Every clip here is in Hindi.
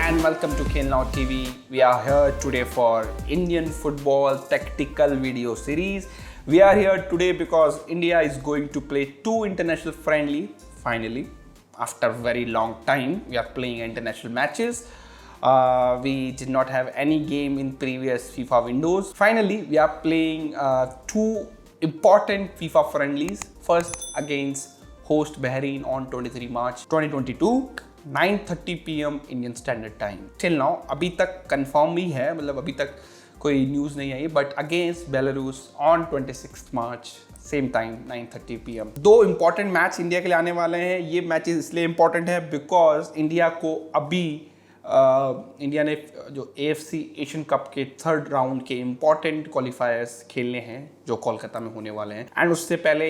and welcome to Khel Now TV. We are here today for Indian football tactical video series. We are here today because India is going to play two international friendly. Finally, after very long time, we are playing international matches. We did not have any game in previous FIFA windows. Finally, we are playing two important FIFA friendlies. First against host Bahrain on 23 March 2022. 9:30 PM Indian standard time. Till now अभी तक कंफर्म ही है, मतलब अभी तक कोई न्यूज़ नहीं आई, but against Belarus on 26 March same time 9:30 PM. दो इंपॉर्टेंट मैच इंडिया के लिए आने वाले हैं. ये मैचेस इसलिए इंपॉर्टेंट है बिकॉज इंडिया को अभी इंडिया ने जो AFC एशियन कप के थर्ड राउंड के इंपॉर्टेंट क्वालिफायर्स खेलने हैं जो कोलकाता में होने वाले हैं. एंड उससे पहले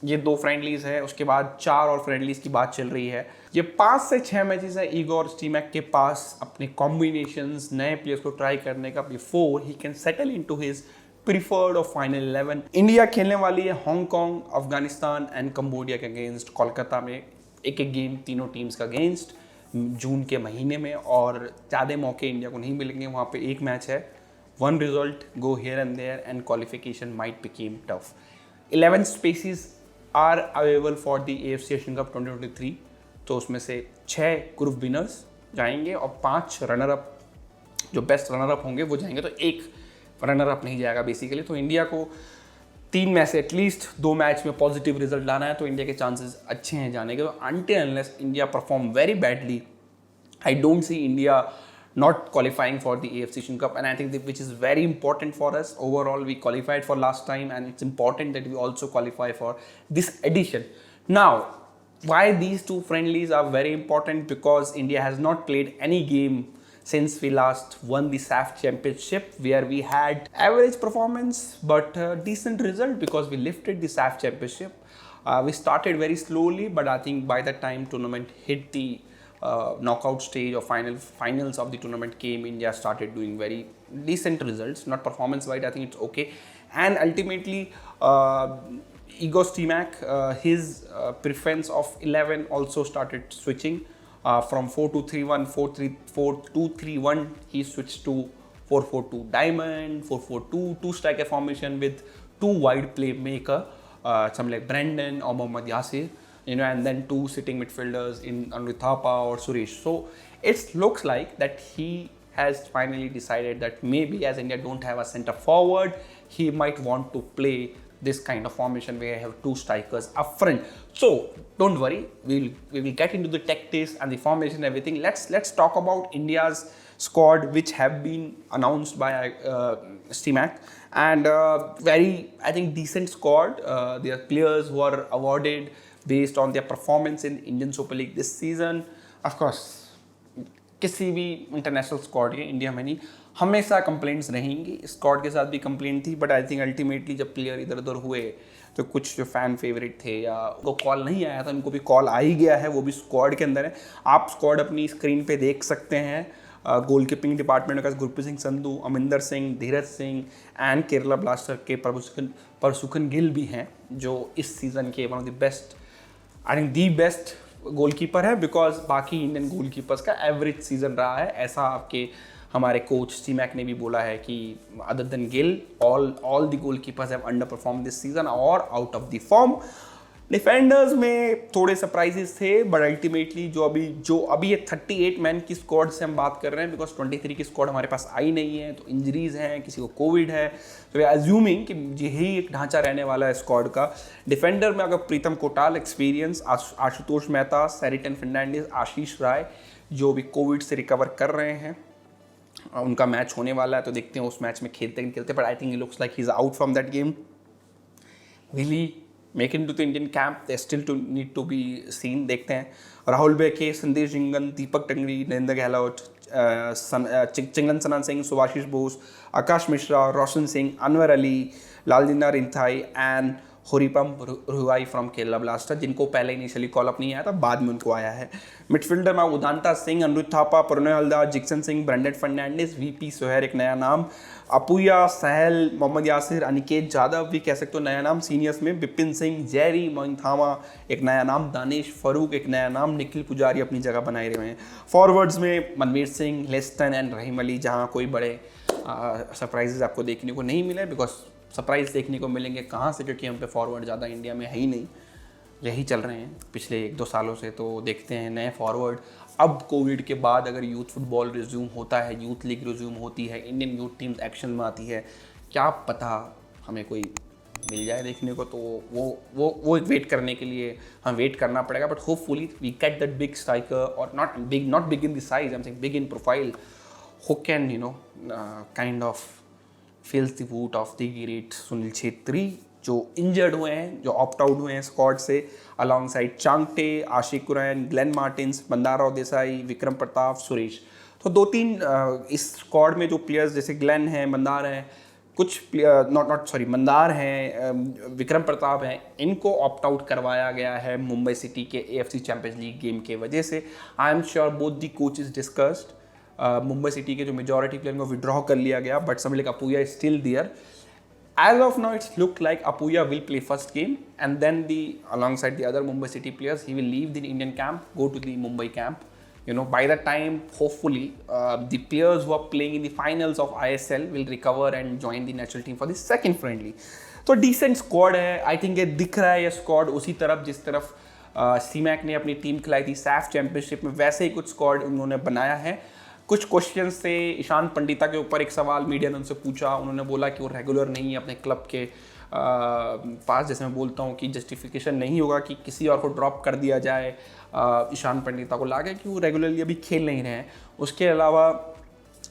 ये दो फ्रेंडलीज है, उसके बाद 4 और फ्रेंडलीज की बात चल रही है. ये 5 से 6 मैचेस है ईगोर स्टीमैक के पास अपने कॉम्बिनेशंस नए प्लेयर्स को ट्राई करने का before he can settle into his preferred और फाइनल 11. इंडिया खेलने वाली है हांगकांग, अफगानिस्तान एंड कंबोडिया के अगेंस्ट कोलकाता में. एक एक गेम तीनों टीम्स का अगेंस्ट जून के महीने में, और ज़्यादा मौके इंडिया को नहीं मिलेंगे. वहाँ पे एक मैच है, 1 result go here and there and qualification might became tough. 11 spaces are available for the AFC Asian Cup 2023. तो उसमें से 6 ग्रुप विनर्स जाएंगे और 5 रनर अप, जो बेस्ट रनर अप होंगे वो जाएंगे. तो एक रनर अप नहीं जाएगा बेसिकली. तो इंडिया को 3 में से एटलीस्ट 2 मैच में पॉजिटिव रिजल्ट लाना है, तो इंडिया के चांसेस अच्छे हैं जाने के. Until unless India perform very badly, I don't see India not qualifying for the AFC Asian Cup, and I think which is very important for us. Overall, we qualified for last time, and it's important that we also qualify for this edition. Now, why these two friendlies are very important? Because India has not played any game since we last won the SAF Championship, where we had average performance but decent result because we lifted the SAF Championship. We started very slowly, but I think by the time tournament hit the knockout stage or finals of the tournament came, India started doing very decent results. Not performance wise, I think it's okay. And ultimately, Igor Stimac, his preference of 11 also started switching from 4-2-3-1, 4-3-4-2-3-1. He switched to 4-4-2 diamond, 4-4-2 two-striker formation with 2 wide playmaker, some like Brandon or Mohammad Yasir. And then 2 sitting midfielders in Anurag Thapa or Suresh. So it looks like that he has finally decided that maybe as India don't have a centre forward, he might want to play this kind of formation where I have 2 strikers up front. So don't worry, we will get into the tactics and the formation and everything. Let's talk about India's squad, which have been announced by Stimac, and very, I think, decent squad. There are players who are awarded based on their performance in Indian Super League this season. Of course, किसी भी इंटरनेशनल स्क्वाड के, इंडिया में नहीं, हमेशा कंप्लेंट्स रहेंगी. स्क्वाड के साथ भी कंप्लेंट थी, बट आई थिंक अल्टीमेटली जब प्लेयर इधर उधर हुए तो कुछ जो फैन फेवरेट थे या उनको कॉल नहीं आया था, उनको भी कॉल आ ही गया है, वो भी स्क्वाड के अंदर है. आप स्क्वाड अपनी स्क्रीन पे देख सकते हैं. गोलकीपिंग डिपार्टमेंट का गुरप्रीत सिंह संधू, अमिंदर सिंह, धीरज सिंह एंड केरला ब्लास्टर के परसुखन गिल भी हैं, जो इस सीज़न के one of the best, I think the best goalkeeper है, बिकॉज बाकी इंडियन गोलकीपर्स का एवरेज सीजन रहा है. ऐसा आपके हमारे कोच स्टीमैक ने भी बोला है कि other than Gill all the goalkeepers have underperform this season और out of the form. Defenders में थोड़े सरप्राइजेस थे, बट अल्टीमेटली जो अभी ये 38 मैन की स्क्वाड से हम बात कर रहे हैं, बिकॉज 23 की स्क्वाड हमारे पास आई नहीं है. तो इंजरीज हैं, किसी को कोविड है, तो वे अज्यूमिंग कि यही एक ढांचा रहने वाला है स्क्वाड का. डिफेंडर में अगर प्रीतम कोटाल एक्सपीरियंस, आशुतोष मेहता, सैरिटन फर्नांडिस, आशीष राय जो भी कोविड से रिकवर कर रहे हैं, उनका मैच होने वाला है, तो देखते हैं उस मैच में खेलते नहीं खेलते. But I think it looks like he is out from that game. Will make into the Indian camp, they still to need to be seen. देखते हैं. राहुल बेके, संदेश जिंगन, दीपक टंगड़ी, नरेंद्र गहलोत, चिंगन सना सिंह, सुभाषिष बोस, आकाश मिश्रा, रोशन सिंह, अनवर अली, लालजिंदा रिंथाई and Hormipam Ruivah from Kerala Blaster, जिनको पहले इनिशियली कॉल अप नहीं आया था, बाद में उनको आया है। मिडफील्डर में उदांता सिंह, अनुज थापा, प्रणय हलदार, जिक्सन सिंह, ब्रेंडन फर्नांडिस, वीपी सोहेर एक नया नाम, अपूया, सहल, मोहम्मद यासिर, अनिकेत यादव भी कह सकते हो नया नाम। सीनियर्स में बिपिन सिंह, जेरी मोइंथामा एक नया नाम, दानिश फरूक एक नया नाम, निखिल पुजारी अपनी जगह बनाए रहे हैं। फॉरवर्ड्स में मनवीर सिंह, लेस्टन एंड रहीम अली, जहाँ कोई बड़े सरप्राइजेज आपको देखने को नहीं मिले, बिकॉज सरप्राइज देखने को मिलेंगे कहाँ से, क्योंकि हम पे फॉरवर्ड ज़्यादा इंडिया में है ही नहीं, यही चल रहे हैं पिछले 1-2 सालों से। तो देखते हैं नए फॉरवर्ड। अब कोविड के बाद अगर यूथ फुटबॉल रिज्यूम होता है, यूथ लीग रिज्यूम होती है, इंडियन यूथ टीम्स एक्शन में आती है, क्या पता हमें कोई मिल जाए देखने को। तो वो वेट करने के लिए हमें वेट करना पड़ेगा, but hopefully we get that big striker, और not big in the size, I am saying big in profile, who can kind of fills the boot of the great Sunil Chhetri, जो इंजर्ड हुए हैं, जो ऑप्ट आउट हुए हैं स्क्वाड से, अलॉन्ग साइड चांगटे, आशिक कुरैन, ग्लेन मार्टिन्स, बंदाराव देसाई, विक्रम प्रताप, सुरेश। तो 2-3 इस स्क्वाड में जो प्लेयर्स जैसे ग्लेन हैं, मंदार हैं, कुछ मंदार हैं, विक्रम प्रताप हैं, इनको ऑप्ट आउट करवाया गया है मुंबई सिटी के AFC चैंपियंस लीग गेम के वजह से। I am sure both the coaches discussed, Mumbai city के जो मेजॉरिटी प्लेयर को विड्रॉ कर लिया गया, बट समझ like Apuia is still there. As of now it's look like Apuia will play first game, and then alongside the other Mumbai City players, he will leave the Indian camp, go to the Mumbai camp. By that time, hopefully, the players who are playing in the finals of ISL will recover and join the national team for the second friendly. तो decent squad है, I think ये दिख रहा है ये squad उसी तरफ जिस तरफ CMAC ने अपनी टीम खिलाई थी SAF चैंपियनशिप में, वैसे ही कुछ squad उन्होंने बनाया है। कुछ क्वेश्चंस थे ईशान पंडिता के ऊपर, एक सवाल मीडिया ने उनसे पूछा, उन्होंने बोला कि वो रेगुलर नहीं है अपने क्लब के पास, जैसे मैं बोलता हूँ कि जस्टिफिकेशन नहीं होगा कि किसी और को ड्रॉप कर दिया जाए ईशान पंडिता को लाके, कि वो रेगुलरली अभी खेल नहीं रहे हैं। उसके अलावा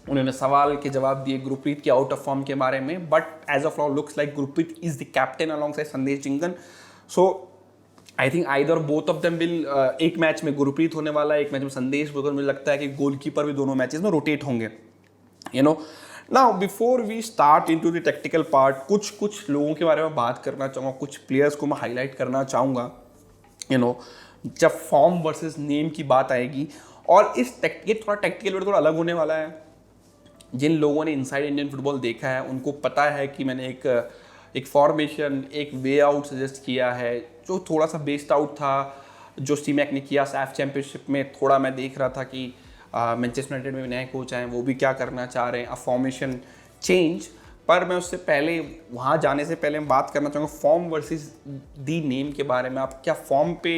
उन्होंने सवाल के जवाब दिए गुरप्रीत के आउट ऑफ फॉर्म के बारे में, but as of now looks like Gurpreet is the captain alongside Sandesh Jhingan. So I think either both of them will, एक मैच में गुरप्रीत होने वाला है, एक मैच में संदेश, बिकॉज मुझे लगता है कि गोलकीपर भी दोनों मैचेस में रोटेट होंगे। Now before we start into the technical part, कुछ लोगों के बारे में बात करना चाहूँगा, कुछ प्लेयर्स को मैं हाईलाइट करना चाहूँगा। जब फॉर्म वर्सेस नेम की बात आएगी, और ये थोड़ा टेक्निकल वीडियो थोड़ा अलग होने वाला है। जिन लोगों ने इनसाइड इंडियन फुटबॉल देखा है उनको पता है कि मैंने एक फॉर्मेशन, एक वे आउट सजेस्ट किया है जो थोड़ा सा बेस्ड आउट था, जो CMAC ने किया SAF चैंपियनशिप में। थोड़ा मैं देख रहा था कि मैनचेस्टर यूनाइटेड में नए कोच आए हैं, वो भी क्या करना चाह रहे हैं, अ फॉर्मेशन चेंज। पर मैं उससे पहले, वहाँ जाने से पहले मैं बात करना चाहूँगा फॉर्म वर्सेस दी नेम के बारे में। आप क्या फॉर्म पे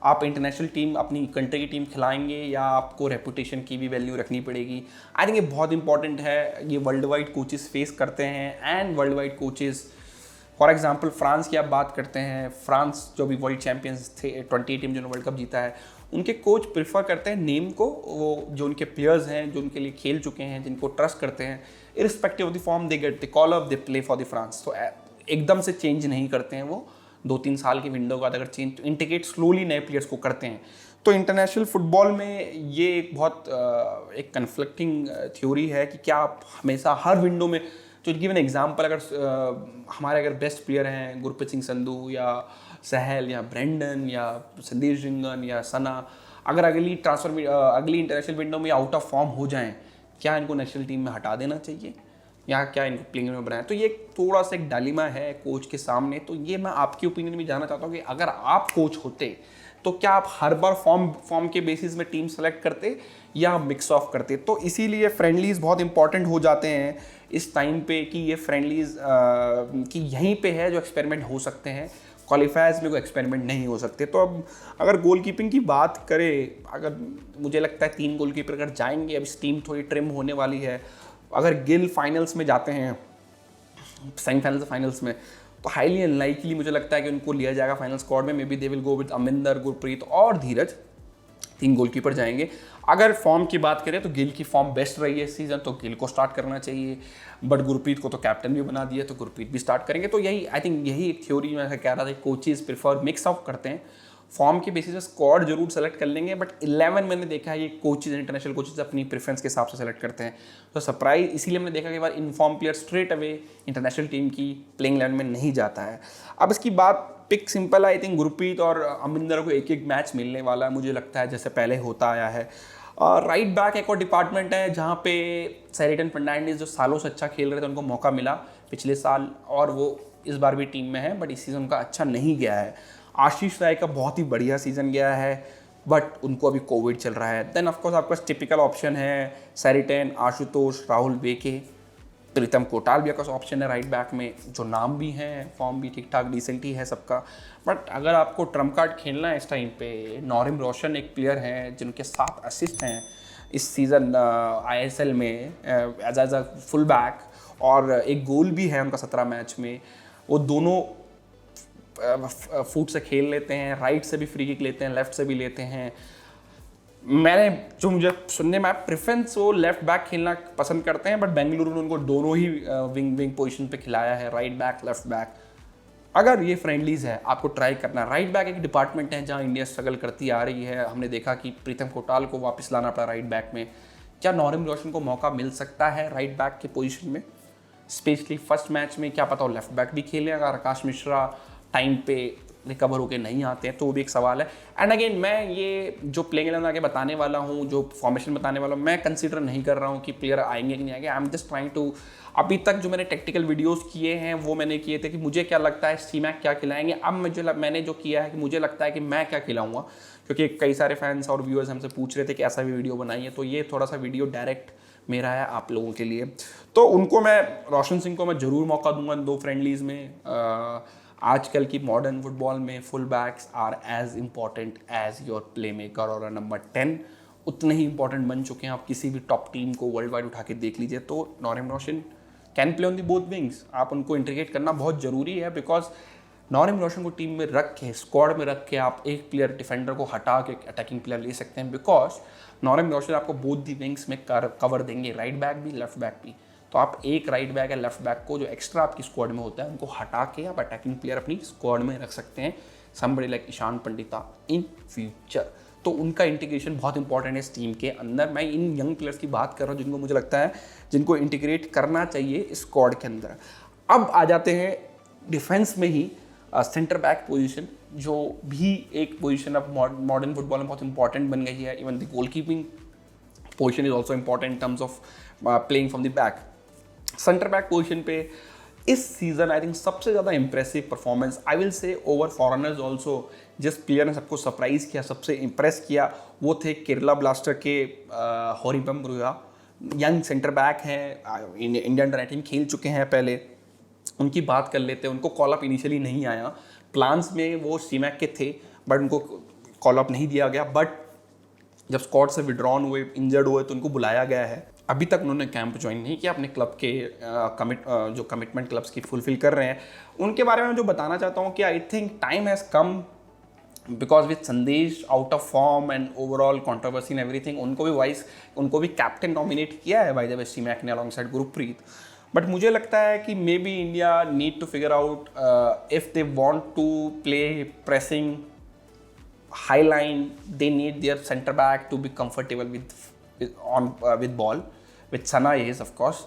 आप इंटरनेशनल टीम, अपनी कंट्री की टीम खिलाएंगे, या आपको रेपुटेशन की भी वैल्यू रखनी पड़ेगी? आई थिंक ये बहुत इंपॉर्टेंट है। ये वर्ल्ड वाइड कोचेस फेस करते हैं, and world wide coaches, for example France की आप बात करते हैं, फ्रांस जो भी वर्ल्ड चैंपियंस थे 20 टीम जिन्होंने वर्ल्ड कप जीता है, उनके कोच प्रेफर करते हैं नेम को, वो जो उनके प्लेयर्स हैं, जो उनके लिए खेल चुके हैं, जिनको ट्रस्ट करते हैं, irrespective of the form they get the call up, they play for the France. तो एकदम से चेंज नहीं करते हैं वो, 2-3 साल की विंडो बाद अगर चेंज, तो इंटीग्रेट स्लोली नए प्लेयर्स को करते हैं। तो इंटरनेशनल फुटबॉल में ये एक बहुत एक कन्फ्लिक्टिंग थ्योरी है कि क्या आप हमेशा हर विंडो में, तो गिव एन एग्जांपल, हमारे अगर बेस्ट प्लेयर हैं गुरप्रीत सिंह संधू या सहल या ब्रेंडन या संदेश जिंगन या सना, अगर अगली इंटरनेशनल विंडो में आउट ऑफ फॉर्म हो जाएं, क्या इनको नेशनल टीम में हटा देना चाहिए या क्या इनको प्लेइंग में बनाएं? तो ये थोड़ा सा एक डायलेमा है कोच के सामने। तो ये मैं आपकी ओपिनियन में जानना चाहता हूँ कि अगर आप कोच होते तो क्या आप हर बार फॉर्म के बेसिस में टीम सेलेक्ट करते या मिक्स ऑफ करते? तो इसीलिए फ्रेंडलीज बहुत इंपॉर्टेंट हो जाते हैं इस टाइम पे, कि ये फ्रेंडलीज कि यहीं पे है जो एक्सपेरिमेंट हो सकते हैं, क्वालिफायर्स में कोई एक्सपेरिमेंट नहीं हो सकते। तो अब अगर गोलकीपिंग की बात करें, अगर मुझे लगता है 3 गोलकीपर अगर जाएंगे, अब इस टीम थोड़ी ट्रिम होने वाली है, अगर गिल फाइनल्स में जाते हैं, सेमीफाइनल्स फाइनल्स में, तो हाईली अनलाइकली मुझे लगता है कि उनको लिया जाएगा फाइनल स्क्वाड में। May be they will go with Aminder, Gurpreet और धीरज, 3 गोलकीपर जाएंगे। अगर फॉर्म की बात करें तो गिल की फॉर्म बेस्ट रही है इस सीज़न, तो गिल को स्टार्ट करना चाहिए, बट गुरप्रीत को तो कैप्टन भी बना दिया, तो गुरप्रीत भी स्टार्ट करेंगे। तो यही आई थिंक यही एक थ्योरी मैं कह रहा था, कोचेज प्रेफर मिक्स ऑफ करते हैं फॉर्म के बेसिस पे स्क्वाड जरूर सेलेक्ट कर लेंगे, बट 11 मैंने देखा है ये कोचेज, इंटरनेशनल कोचेज अपनी प्रेफरेंस के हिसाब से सेलेक्ट करते हैं। तो सरप्राइज इसीलिए मैंने देखा कि बार in form player straight away international team की प्लेइंग 11 में नहीं जाता है। अब इसकी बात पिक सिंपल है, आई थिंक गुरप्रीत और अमरिंदर को एक एक मैच मिलने वाला है, मुझे लगता है जैसे पहले होता आया है। राइट बैक एक और डिपार्टमेंट है जहाँ पे शेरिटन फर्नांडिस जो सालों से अच्छा खेल रहे थे उनको मौका मिला पिछले साल, और वो इस बार भी टीम में है, बट इस सीज़न का अच्छा नहीं गया है। आशीष राय का बहुत ही बढ़िया सीज़न गया है, बट उनको अभी कोविड चल रहा है। देन ऑफकोर्स आपका टिपिकल ऑप्शन है शेरिटन, आशुतोष, राहुल बेके, प्रीतम कोटाल भी आपका ऑप्शन है राइट बैक में, जो नाम भी हैं, फॉर्म भी ठीक ठाक डिसेंट ही है सबका। बट अगर आपको ट्रम्प कार्ड खेलना है इस टाइम पे, नॉरिम रोशन एक प्लेयर हैं जिनके 7 असिस्ट हैं इस सीज़न ISL में एज अ फुल बैक, और एक गोल भी है उनका 17 मैच में। वो दोनों फुट से खेल लेते हैं, राइट से भी फ्री किक लेते हैं, लेफ्ट से भी लेते हैं। मैंने जो मुझे सुनने में प्रेफरेंस वो लेफ्ट बैक खेलना पसंद करते हैं, बट बेंगलुरु ने उनको दोनों ही विंग पोजीशन पे खिलाया है, राइट बैक लेफ्ट बैक। अगर ये फ्रेंडलीज है आपको ट्राई करना, राइट बैक एक डिपार्टमेंट है जहाँ इंडिया स्ट्रगल करती आ रही है। हमने देखा कि प्रीतम कोटाल को वापस लाना पड़ा राइट बैक में। क्या नॉरिम रोशन को मौका मिल सकता है राइट बैक के पोजीशन में, स्पेशली फर्स्ट मैच में? क्या पता वो लेफ्ट बैक भी खेलें अगर आकाश मिश्रा टाइम पे रिकवर होके नहीं आते हैं, तो वो भी एक सवाल है। एंड अगेन मैं ये जो प्लेइंग 11 आगे बताने वाला हूँ, जो फॉर्मेशन बताने वाला हूँ, मैं कंसीडर नहीं कर रहा हूँ कि प्लेयर आएंगे कि नहीं आएंगे। I am just trying to, अभी तक जो मैंने टेक्टिकल वीडियोस किए हैं वो मैंने किए थे कि मुझे क्या लगता है सीमैक क्या खिलाएंगे। अब मैंने जो किया है कि मुझे लगता है कि मैं क्या खिलाऊंगा, क्योंकि कई सारे फैंस और व्यूअर्स हमसे पूछ रहे थे कि ऐसा भी वीडियो बनाइए, तो ये थोड़ा सा वीडियो डायरेक्ट मेरा है आप लोगों के लिए। तो उनको मैं, रोशन सिंह को मैं ज़रूर मौका दूंगा 2 फ्रेंडलीज में। आजकल की मॉडर्न फुटबॉल में full backs are as important as your playmaker और नंबर 10, उतने ही इंपॉर्टेंट बन चुके हैं। आप किसी भी टॉप टीम को वर्ल्ड वाइड उठा के देख लीजिए, तो Naorem Roshan can play on the both wings. आप उनको इंटीग्रेट करना बहुत ज़रूरी है, बिकॉज नॉरिम रोशन को टीम में रख के, स्क्वाड में रख के आप एक प्लेयर डिफेंडर को हटा के अटैकिंग प्लेयर ले सकते हैं, बिकॉज नॉरिम रोशन आपको बोथ दी विंग्स में कवर देंगे, राइट बैक भी लेफ्ट बैक भी। तो आप एक राइट बैक या लेफ्ट बैक को जो एक्स्ट्रा आपकी स्क्वाड में होता है उनको हटा के आप अटैकिंग प्लेयर अपनी स्क्वाड में रख सकते हैं, somebody like Ishan Pandita in future. तो उनका इंटीग्रेशन बहुत इंपॉर्टेंट है इस टीम के अंदर। मैं इन यंग प्लेयर्स की बात कर रहा हूँ जिनको मुझे लगता है जिनको इंटीग्रेट करना चाहिए स्क्वाड के अंदर। अब आ जाते हैं डिफेंस में ही सेंटर बैक पोजीशन, जो भी एक पोजीशन अब मॉडर्न फुटबॉल में बहुत इंपॉर्टेंट बन गई है। Even the goal keeping position is also important in terms of playing from the back. Centre back position पे इस सीजन आई थिंक सबसे ज़्यादा impressive performance, I will say over foreigners also, जिस प्लेयर ने सबको सरप्राइज किया, सबसे इंप्रेस किया, वो थे केरला ब्लास्टर के हॉरिबम रुया। यंग सेंटर बैक हैं, इंडियन टीम खेल चुके हैं पहले, उनकी बात कर लेते हैं। उनको कॉल अप इनिशियली नहीं आया, प्लान्स में वो सीमैक के थे, बट उनको कॉल अप नहीं दिया गया। बट जब स्क्वाड से विड्रॉन हुए, इंजर्ड हुए, तो उनको बुलाया गया है। अभी तक उन्होंने कैंप ज्वाइन नहीं किया, अपने क्लब के जो कमिटमेंट क्लब्स की फुलफिल कर रहे हैं। उनके बारे में जो बताना चाहता हूँ कि I think time has come, because with Sandesh out of form and overall controversy in everything, उनको भी कैप्टन नॉमिनेट किया है बाय द वे सीमैक ने अलॉन्ग साइड गुरप्रीत। बट मुझे लगता है कि maybe India need to figure out if they want to play pressing high line, they need their center back to be comfortable with ball, with Sana is of course।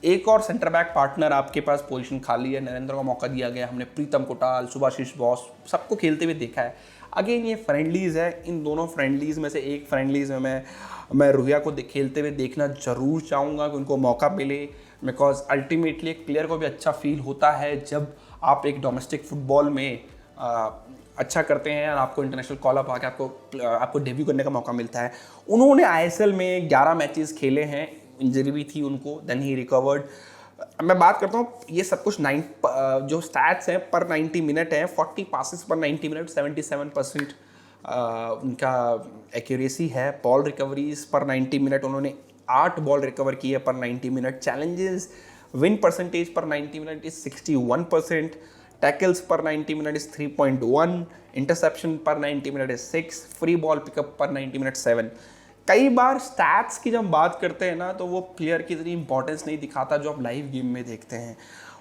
एक और सेंटर बैक पार्टनर आपके पास पोजीशन खाली है, नरेंद्र को मौका दिया गया। हमने प्रीतम कोटाल, सुभाशीष बोस सबको खेलते हुए देखा है। अगेन ये फ्रेंडलीज है, इन दोनों फ्रेंडलीज में से एक फ्रेंडलीज में मैं रुया को खेलते हुए देखना जरूर चाहूँगा कि उनको मौका मिले, बिकॉज अल्टीमेटली एक प्लेयर को भी अच्छा फील होता है जब आप एक डोमेस्टिक फुटबॉल में अच्छा करते हैं और आपको इंटरनेशनल कॉल अप आके आपको डेब्यू करने का मौका मिलता है। उन्होंने ISL में 11 मैचेस खेले हैं, इंजरी भी थी उनको, देन ही रिकवर्ड। मैं बात करता हूँ ये सब कुछ जो स्टैट्स हैं पर 90 मिनट हैं, 40 पासेस पर 90 मिनट, 77% उनका एक्यूरेसी है। बॉल रिकवरीज पर 90 मिनट उन्होंने 8 बॉल रिकवर किए पर 90 मिनट। चैलेंजेस विन परसेंटेज पर 90 मिनट इज 61%। टैकल्स पर 90 मिनट इज 3.1, इंटरसेप्शन पर 90 minute is 6, free ball pickup पर 90 मिनट 7। कई बार स्टैट्स की जब बात करते हैं ना, तो वो प्लेयर की इतनी इंपॉर्टेंस नहीं दिखाता जो आप लाइव गेम में देखते हैं।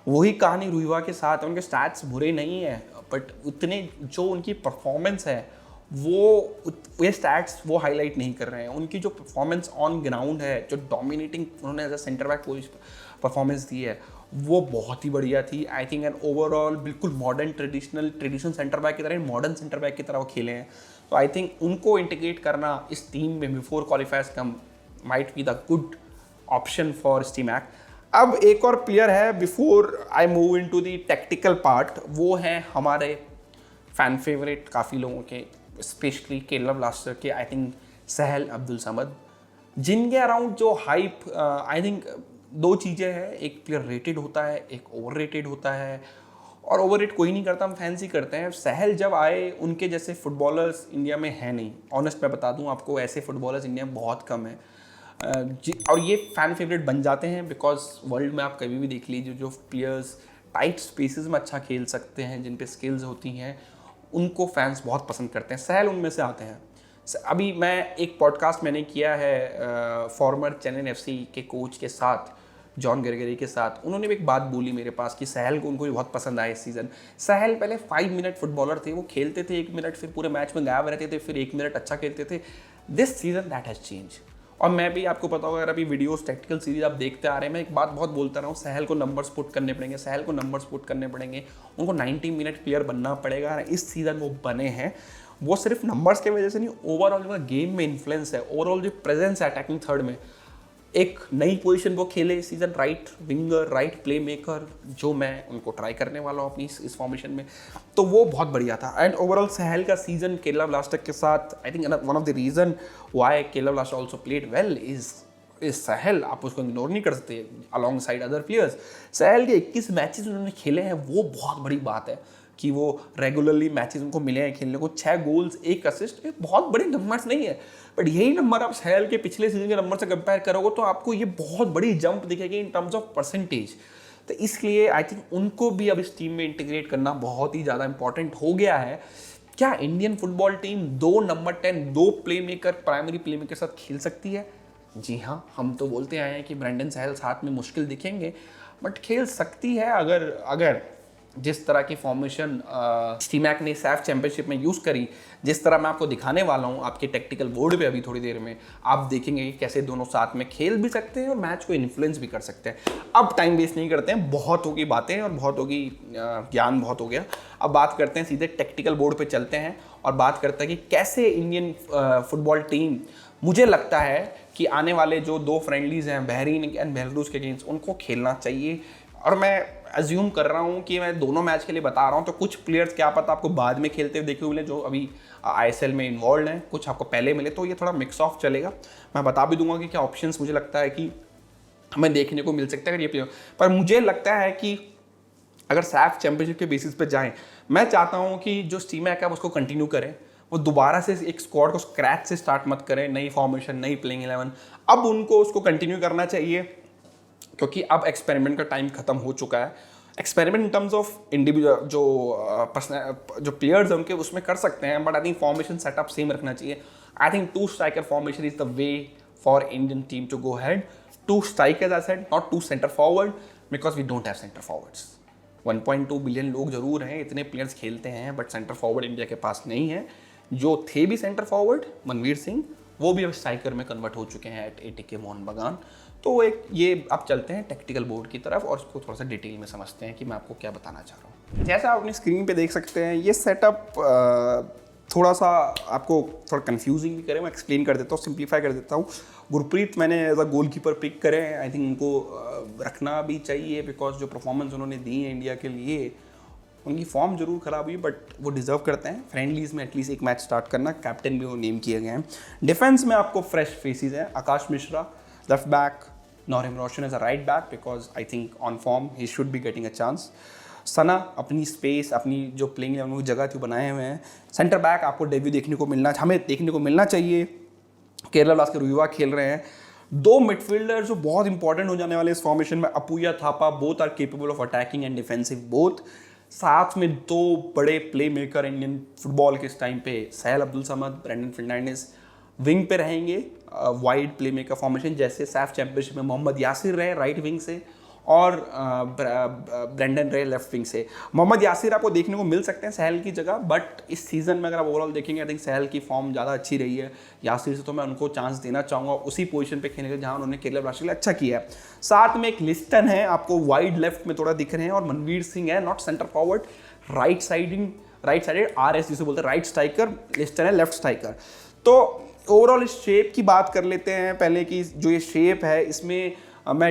वही कहानी रुइवा के साथ है, उनके स्टैट्स बुरे नहीं है, बट उतने जो उनकी परफॉर्मेंस है वो स्टैट्स वो हाईलाइट नहीं कर रहे हैं। उनकी जो परफॉर्मेंस ऑन ग्राउंड है, जो डोमिनेटिंग उन्होंने as a centre back performance दी है, वो बहुत ही बढ़िया थी। आई थिंक एंड ओवरऑल बिल्कुल मॉडर्न ट्रेडिशनल सेंटर बैक की तरह, मॉडर्न सेंटर बैक की तरह वो खेले हैं। तो आई थिंक उनको इंटीग्रेट करना इस टीम में before qualifiers come might be the good option for Stimac. अब एक और प्लेयर है before I move into the tactical part, वो है हमारे फैन फेवरेट काफ़ी लोगों के, स्पेशली केरला ब्लास्टर के, आई थिंक सहल अब्दुल समद, जिनके अराउंड जो हाइप आई थिंक दो चीज़ें हैं, एक प्लेयर रेटेड होता है, एक ओवर रेटेड होता है, और ओवर रेट कोई नहीं करता, हम फैंस ही करते हैं। सहल जब आए, उनके जैसे फुटबॉलर्स इंडिया में हैं नहीं, ऑनेस्ट मैं बता दूं आपको, ऐसे फुटबॉलर्स इंडिया में बहुत कम है। और ये फ़ैन फेवरेट बन जाते हैं बिकॉज वर्ल्ड में आप कभी भी देख लीजिए, जो प्लेयर्स टाइट स्पेसेस में अच्छा खेल सकते हैं, जिन पे स्किल्स होती हैं, उनको फैंस बहुत पसंद करते हैं। सहल उनमें से आते हैं। अभी मैं एक पॉडकास्ट मैंने किया है फॉर्मर चेन्नई एफसी के कोच के साथ, जॉन गरगरी के साथ, उन्होंने भी एक बात बोली मेरे पास कि सहल को उनको भी बहुत पसंद आया इस सीज़न। सहल पहले 5 मिनट फुटबॉलर थे, वो खेलते थे 1 मिनट, फिर पूरे मैच में गायब रहते थे, फिर 1 मिनट अच्छा खेलते थे। This season that has change. और मैं भी, आपको पता होगा, अगर अभी वीडियोस टैक्टिकल सीरीज आप देखते आ रहे हैं, मैं एक बात बहुत बोलता रहा हूँ, सहल को नंबर्स पुट करने पड़ेंगे, सहल को नंबर्स पुट करने पड़ेंगे, उनको 90 मिनट प्लेयर बनना पड़ेगा। इस सीज़न वो बने हैं। वो सिर्फ नंबर्स की वजह से नहीं, ओवरऑल जो गेम में इन्फ्लुएंस है, ओवरऑल जो प्रेजेंस है अटैकिंग थर्ड में, एक नई पोजीशन वो खेले इस season, right winger, right play maker, जो मैं उनको ट्राई करने वाला हूँ अपनी इस फॉर्मेशन में, तो वो बहुत बढ़िया था। एंड ओवरऑल सहल का सीज़न केरला ब्लास्टर के साथ, I think one of the reason why Kerala Blaster also played well is Sahal. आप उसको इग्नोर नहीं कर सकते alongside other players. Sahal के 21 मैचेस उन्होंने खेले हैं, वो बहुत बड़ी बात है कि वो रेगुलरली मैचेस उनको मिले हैं खेलने को। 6 गोल्स 1 असिस्ट, बहुत बड़े नंबर्स नहीं है, बट यही नंबर आप सहल के पिछले सीजन के नंबर से कंपेयर करोगे तो आपको ये बहुत बड़ी जंप दिखेगी इन टर्म्स ऑफ परसेंटेज। तो इसलिए आई थिंक उनको भी अब इस टीम में इंटीग्रेट करना बहुत ही ज़्यादा इंपॉर्टेंट हो गया है। क्या Indian football team 2 number 10, 2 play maker, primary play maker के साथ खेल सकती है? जी हाँ, हम तो बोलते आए हैं कि ब्रेंडन सहल साथ में मुश्किल दिखेंगे, बट खेल सकती है अगर जिस तरह की फॉर्मेशन स्टीमैक ने सैफ चैंपियनशिप में यूज़ करी, जिस तरह मैं आपको दिखाने वाला हूँ आपके टेक्टिकल बोर्ड पे अभी थोड़ी देर में, आप देखेंगे कि कैसे दोनों साथ में खेल भी सकते हैं और मैच को इन्फ्लुएंस भी कर सकते हैं। अब टाइम वेस्ट नहीं करते हैं, बहुत होगी बातें और बहुत होगी ज्ञान बहुत हो गया। अब बात करते हैं, सीधे टेक्टिकल बोर्ड पर चलते हैं और बात करते हैं कि कैसे इंडियन फुटबॉल टीम, मुझे लगता है कि आने वाले जो 2 फ्रेंडलीज हैं बहरीन एंड बेलारूस के अगेंस्ट, उनको खेलना चाहिए। और मैं अज्यूम कर रहा हूँ कि मैं दोनों मैच के लिए बता रहा हूँ, तो कुछ प्लेयर्स क्या पता आपको बाद में खेलते हुए देखे हुए मिले जो अभी आईएसएल में इन्वॉल्व हैं, कुछ आपको पहले मिले, तो ये थोड़ा मिक्स ऑफ चलेगा। मैं बता भी दूंगा कि क्या ऑप्शंस मुझे लगता है कि हमें देखने को मिल सकता है अगर ये प्लेयर। पर मुझे लगता है कि अगर सैफ चैंपियनशिप के बेसिस पे जाएँ, मैं चाहता हूँ कि जो स्टीमैक है उसको कंटिन्यू करें, वो दोबारा से एक स्क्वाड को स्क्रैच से स्टार्ट मत करें, नई फॉर्मेशन, नई प्लेइंग 11, अब उनको उसको कंटिन्यू करना चाहिए, क्योंकि अब एक्सपेरिमेंट का टाइम खत्म हो चुका है। Experiment in terms of individual जो प्लेयर्स हैं उनके उसमें कर सकते हैं, but I think formation setup same रखना चाहिए। I think 2 striker formation is the way for Indian team to go ahead. 2 strikers I said, not 2 centre forward, because we don't have centre forwards. 1.2 billion लोग जरूर हैं, इतने प्लेयर्स खेलते हैं, बट सेंटर फॉरवर्ड इंडिया के पास नहीं है। जो थे भी सेंटर फॉरवर्ड, मनवीर सिंह, वो भी अब स्ट्राइकर में कन्वर्ट हो चुके हैं एट एटीके मोहन बगान। तो एक ये अब चलते हैं टेक्टिकल बोर्ड की तरफ और उसको थोड़ा सा डिटेल में समझते हैं कि मैं आपको क्या बताना चाह रहा हूँ। जैसा आप अपनी स्क्रीन पे देख सकते हैं, ये सेटअप थोड़ा सा आपको थोड़ा कंफ्यूजिंग भी करे, मैं एक्सप्लेन कर देता हूँ, सिंप्लीफाई कर देता हूँ। गुरप्रीत मैंने एज अ गोलकीपर पिक करे हैं, आई थिंक उनको रखना भी चाहिए बिकॉज जो परफॉर्मेंस उन्होंने दी है इंडिया के लिए, उनकी फॉर्म जरूर खराब हुई बट वो डिजर्व करते हैं फ्रेंडलीज में एटलीस्ट एक मैच स्टार्ट करना। कैप्टन भी वो नेम किए गए हैं। डिफेंस में आपको फ्रेश फेसेस हैं, Akash Mishra left back, Naorem Roshan as a right back because I think on form he should be getting a chance. Sana अपनी स्पेस, अपनी जो प्लेइंग लेवल में जगह थी बनाए हुए हैं। सेंटर बैक आपको डेब्यू हमें देखने को मिलना चाहिए। केरला ब्लास्टर के युवा खेल रहे हैं। 2 मिडफील्डर जो बहुत इंपॉर्टेंट हो जाने वाले इस फॉर्मेशन में, Apuia Thapa, both are capable of attacking and defensive both. साथ में 2 बड़े प्ले मेकर इंडियन फुटबॉल के इस टाइम पे, सहल अब्दुल समद, ब्रेंडन फर्नांडिस विंग पे रहेंगे, वाइड प्ले मेकर फॉर्मेशन जैसे सैफ चैंपियनशिप में मोहम्मद यासिर रहे राइट विंग से, और ब्रेंडन रे लेफ्ट विंग से। मोहम्मद यासिर आपको देखने को मिल सकते हैं सहल की जगह, बट इस सीज़न में अगर आप ओवरऑल देखेंगे आई थिंक सहल की फॉर्म ज़्यादा अच्छी रही है। यासिर से तो मैं उनको चांस देना चाहूँगा उसी पोजीशन पे खेलने के जहाँ उन्होंने केरला ब्लास्टर्स के लिए अच्छा किया है। साथ में एक लिस्टन है आपको वाइड लेफ्ट में थोड़ा दिख रहे हैं, और मनवीर सिंह है not centre forward, right sided RS जिसे बोलते हैं, राइट स्ट्राइकर, लिस्टन है लेफ्ट स्ट्राइकर। तो ओवरऑल इस शेप की बात कर लेते हैं पहले की, जो ये शेप है इसमें मैं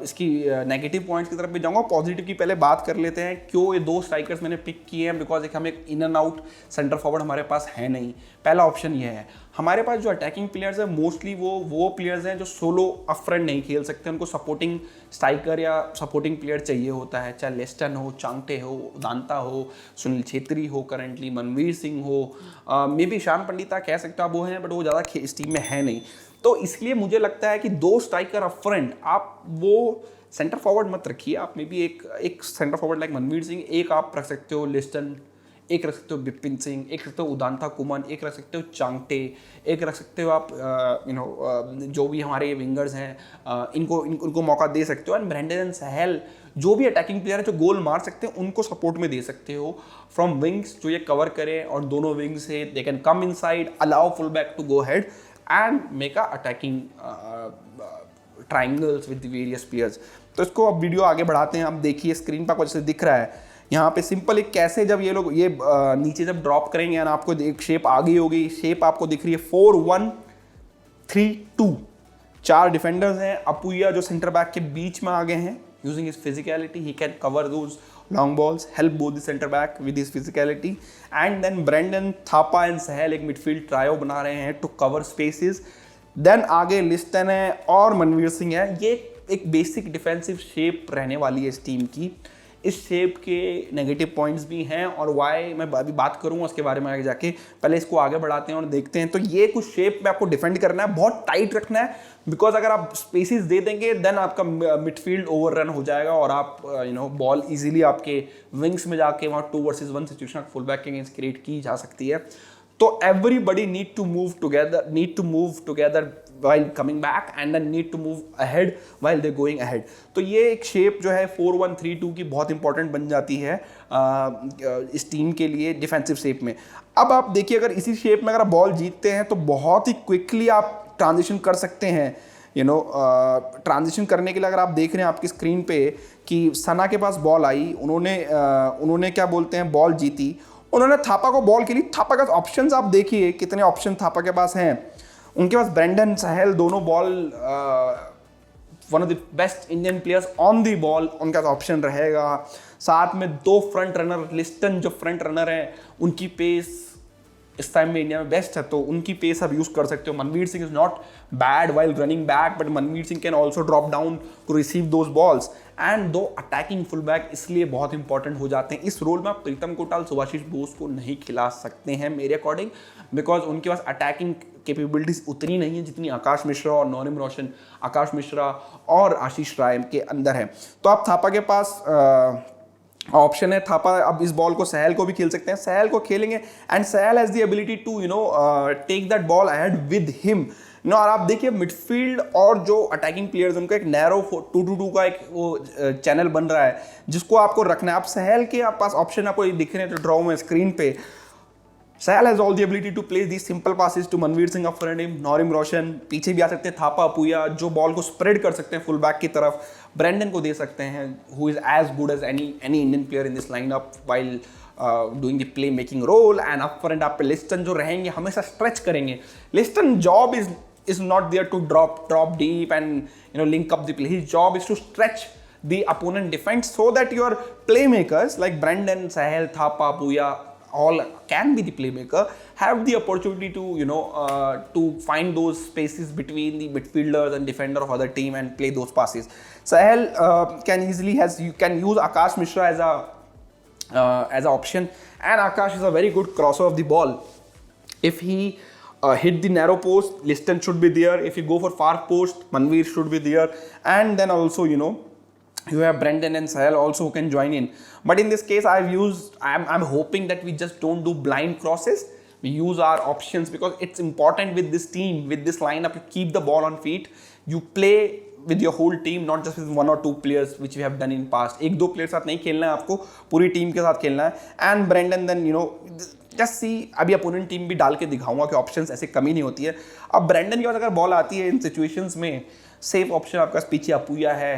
इसकी नेगेटिव पॉइंट्स की तरफ भी जाऊंगा, पॉजिटिव की पहले बात कर लेते हैं। क्यों ये दो स्ट्राइकर्स मैंने पिक किए हैं, बिकॉज एक हमें in and out centre forward हमारे पास है नहीं। पहला ऑप्शन ये है, हमारे पास जो अटैकिंग प्लेयर्स हैं मोस्टली वो प्लेयर्स हैं जो सोलो अप फ्रंट नहीं खेल सकते, उनको सपोर्टिंग स्ट्राइकर या सपोर्टिंग प्लेयर चाहिए होता है, चाहे लेस्टन हो, चांगटे हो, दांता हो, सुनील छेत्री हो, करंटली मनवीर सिंह हो, मे बी ईशान पंडिता कह सकते हो आप वो हैं, बट वो ज़्यादा इस टीम में है नहीं। तो इसलिए मुझे लगता है कि दो स्ट्राइकर अप फ्रंट, आप वो सेंटर फॉरवर्ड मत रखिए, आप मे बी एक centre forward like Manvir Singh, एक आप रख सकते हो लिस्टन, एक रख सकते हो बिपिन सिंह, एक रख सकते हो उदांता कुमन, एक रख सकते हो चांगटे, एक रख सकते हो आप जो भी हमारे विंगर्स हैं इनको मौका दे सकते हो। एंड ब्रेंडन सहल जो भी अटैकिंग प्लेयर है जो गोल मार सकते हैं उनको सपोर्ट में दे सकते हो फ्रॉम विंग्स, जो ये कवर करें और दोनों विंग से they can come inside, allow full back to go ahead and make a attacking triangles with various players. तो इसको अब वीडियो आगे बढ़ाते हैं। आप देखिए स्क्रीन पर कुछ दिख रहा है यहाँ पे, सिंपल एक कैसे जब ये लोग ये नीचे जब ड्रॉप करेंगे ना, आपको एक शेप आ गई होगी, शेप आपको दिख रही है 4-1-3-2, 4 डिफेंडर्स हैं। अपुया जो सेंटर बैक के बीच में आ गए हैं, using his physicality he can cover those long balls, help both the centre back with his physicality. And then Brandon, Thapa and Sahal एक मिडफील्ड ट्रायो बना रहे हैं टू कवर स्पेसेस। देन आगे लिस्टन है और मनवीर सिंह है। ये एक बेसिक डिफेंसिव शेप रहने वाली है इस टीम की। इस शेप के नेगेटिव पॉइंट्स भी हैं और वाई मैं अभी बात करूंगा उसके बारे में आगे जाके। पहले इसको आगे बढ़ाते हैं और देखते हैं। तो ये कुछ शेप में आपको डिफेंड करना है, बहुत टाइट रखना है, बिकॉज अगर आप स्पेसिस दे देंगे देन आपका मिडफील्ड ओवर रन हो जाएगा और आप बॉल इजीली आपके विंग्स में जाके वहाँ 2 वर्सेस 1 सिचुएशन फुल बैक के अगेंस्ट क्रिएट की जा सकती है। तो everybody need to move together while coming back and then need to move ahead while they're going ahead। तो ये एक शेप जो है 4-1-3-2 की बहुत इंपॉर्टेंट बन जाती है इस टीम के लिए डिफेंसिव शेप में। अब आप देखिए अगर इसी शेप में अगर आप बॉल जीतते हैं तो बहुत ही क्विकली आप ट्रांजिशन कर सकते हैं। ट्रांजिशन करने के लिए अगर आप देख रहे हैं आपकी स्क्रीन पे कि सना के पास बॉल आई, उन्होंने क्या बोलते हैं बॉल जीती, उन्होंने थापा को बॉल खेली। थापा का ऑप्शंस आप देखिए कितने ऑप्शन थापा के पास हैं। उनके पास ब्रेंडन सहल दोनों ball, one of the best Indian players on the ball, उनका ऑप्शन रहेगा। साथ में 2 फ्रंट रनर, लिस्टन जो फ्रंट रनर हैं उनकी पेस इस टाइम में इंडिया में बेस्ट है, तो उनकी पेस आप यूज कर सकते हो। Manvir Singh is not bad while running back, but Manvir Singh can also drop down to receive those balls. And 2 attacking full back इसलिए बहुत इंपॉर्टेंट हो जाते हैं। इस रोल में आप प्रीतम कोटाल, सुभाषिष बोस को नहीं खिला सकते हैं मेरे अकॉर्डिंग, बिकॉज उनके पास अटैकिंग कैपेबिलिटीज उतनी नहीं है जितनी आकाश मिश्रा और नॉरिम रोशन, आकाश मिश्रा और आशीष राय के अंदर है। तो आप थापा के पास ऑप्शन है। थापा अब इस बॉल को सहल को भी खेल सकते हैं, सहल को खेलेंगे and Sahal has the ability to take that ball ahead with him. और आप देखिए मिडफील्ड और जो अटैकिंग प्लेयर्स उनका एक नैरो 2-2 का एक वो चैनल बन रहा है जिसको आपको रखना है। आप सहल के आप पास ऑप्शन आपको दिख रहे हैं तो ड्रॉ में स्क्रीन पे, Sahal has all the ability to play these simple passes to Manvir Singh up front him, Naorem Roshan पीछे भी आ सकते हैं, थापा अपुया जो बॉल को स्प्रेड कर सकते हैं फुल बैक की तरफ, ब्रेंडन को दे सकते हैं who is as good as any Indian player in this line up while doing the play making role. And up front आप पे लिस्टन जो रहेंगे हमेशा स्ट्रेच करेंगे। Liston job is not there to drop deep and link up the play. His job is to stretch the opponent defense so that your playmakers like Brandon, Sahel, Thapa, Puya all can be the playmaker, have the opportunity to to find those spaces between the midfielders and defender of other team and play those passes. Sahel you can use Akash Mishra as a option, and Akash is a very good crosser of the ball. If he hit the narrow post, Liston should be there. If you go for far post, Manveer should be there. And then also, you have Brendan and Sahel also who can join in. But in this case, I'm hoping that we just don't do blind crosses. We use our options because it's important with this team, with this lineup, you keep the ball on feet. You play with your whole team, not just with 1 or 2 players which we have done in past. 1-2 player साथ नहीं खेलना है आपको, पूरी टीम के साथ खेलना है। And Brandon then just see, अभी अपोनेंट टीम भी डाल के दिखाऊंगा कि ऑप्शंस ऐसे कमी नहीं होती है। अब ब्रेंडन के बाद अगर बॉल आती है इन सिचुएशंस में, सेफ ऑप्शन आपका पीछे अपूया है,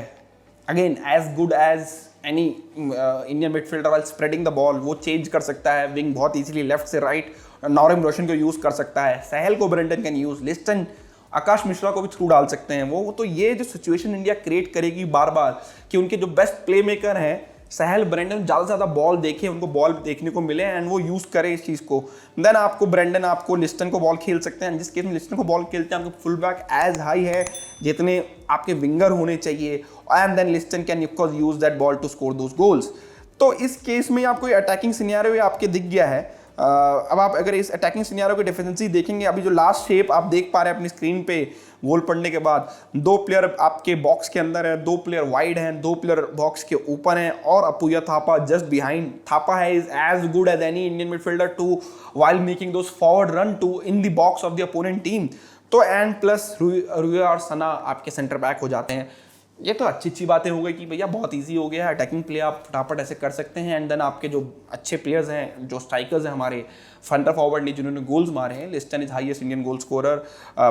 again as good as any Indian midfielder while spreading the ball, वो चेंज कर सकता है विंग बहुत इजीली लेफ्ट से राइट, नॉरिम रोशन को यूज कर सकता है, सहल को ब्रेंडन कैन यूज, लिस्टन आकाश मिश्रा को भी थ्रू डाल सकते हैं वो। तो ये जो सिचुएशन इंडिया क्रिएट करेगी बार बार कि उनके जो बेस्ट प्ले मेकर हैं सहल, ब्रेंडन, ज़्यादा से ज़्यादा बॉल देखे, उनको बॉल देखने को मिले एंड वो यूज़ करें इस चीज़ को। देन आपको ब्रेंडन, आपको लिस्टन को बॉल खेल सकते हैं। जिस केस में लिस्टन को बॉल खेलते हैं, आपको फुल बैक एज हाई है जितने आपके विंगर होने चाहिए, and then Liston can of course use that ball to score those goals. तो इस केस में आपको अटैकिंग सिनेरियो आपके दिख गया है। अब आप अगर इस अटैकिंग सिनेरियो की डिफिशिएंसी देखेंगे, अभी जो लास्ट शेप आप देख पा रहे हैं अपनी स्क्रीन पे, गोल पड़ने के बाद 2 प्लेयर आपके बॉक्स के अंदर है, 2 प्लेयर वाइड हैं, 2 प्लेयर बॉक्स के ऊपर हैं, और अपूया थापा जस्ट बिहाइंड। थापा है is as good as any Indian midfielder too while making those forward run टू इन the box of the opponent team. तो एंड प्लस रुया और सना आपके सेंटर बैक हो जाते हैं। ये तो अच्छी बातें हो गई कि भैया बहुत इजी हो गया है, अटैकिंग प्ले आप फटाफट ऐसे कर सकते हैं। एंड देन आपके जो अच्छे प्लेयर्स हैं, जो स्ट्राइकर्स हैं हमारे सेंटर फॉरवर्ड ने जिन्होंने गोल्स मारे हैं, Liston is highest Indian goal scorer,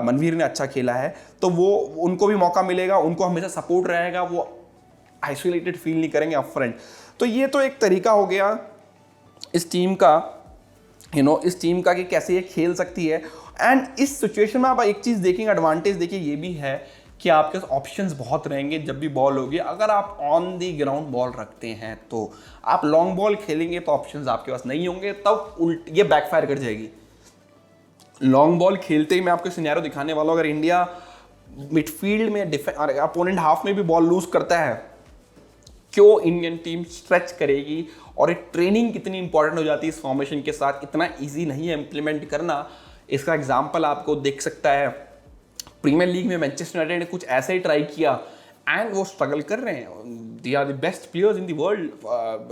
Manvir ने अच्छा खेला है, तो वो उनको भी मौका मिलेगा, उनको हमेशा सपोर्ट रहेगा, वो आइसोलेटेड फील नहीं करेंगे अप फ्रंट। तो ये तो एक तरीका हो गया इस टीम का, इस टीम का कि कैसे ये खेल सकती है। एंड इस सिचुएशन में आप एक चीज़ देखेंगे, एडवांटेज देखिए ये भी है कि आपके पास ऑप्शंस बहुत रहेंगे जब भी बॉल होगी। अगर आप ऑन दी ग्राउंड बॉल रखते हैं तो आप लॉन्ग बॉल खेलेंगे तो ऑप्शंस आपके पास नहीं होंगे, तब ये बैकफायर कर जाएगी। लॉन्ग बॉल खेलते ही मैं आपको सिनेरियो दिखाने वाला हूँ। अगर इंडिया मिडफील्ड में अपोनेंट हाफ में भी बॉल लूज करता है, क्यों इंडियन टीम स्ट्रेच करेगी और एक ट्रेनिंग कितनी इंपॉर्टेंट हो जाती है इस फॉर्मेशन के साथ, इतना ईजी नहीं है इम्प्लीमेंट करना। इसका एग्जाम्पल आपको देख सकता है, प्रीमियर लीग में मैनचेस्टर यूनाइटेड ने कुछ ऐसे ही ट्राई किया एंड वो स्ट्रगल कर रहे हैं। They are the best players in the world,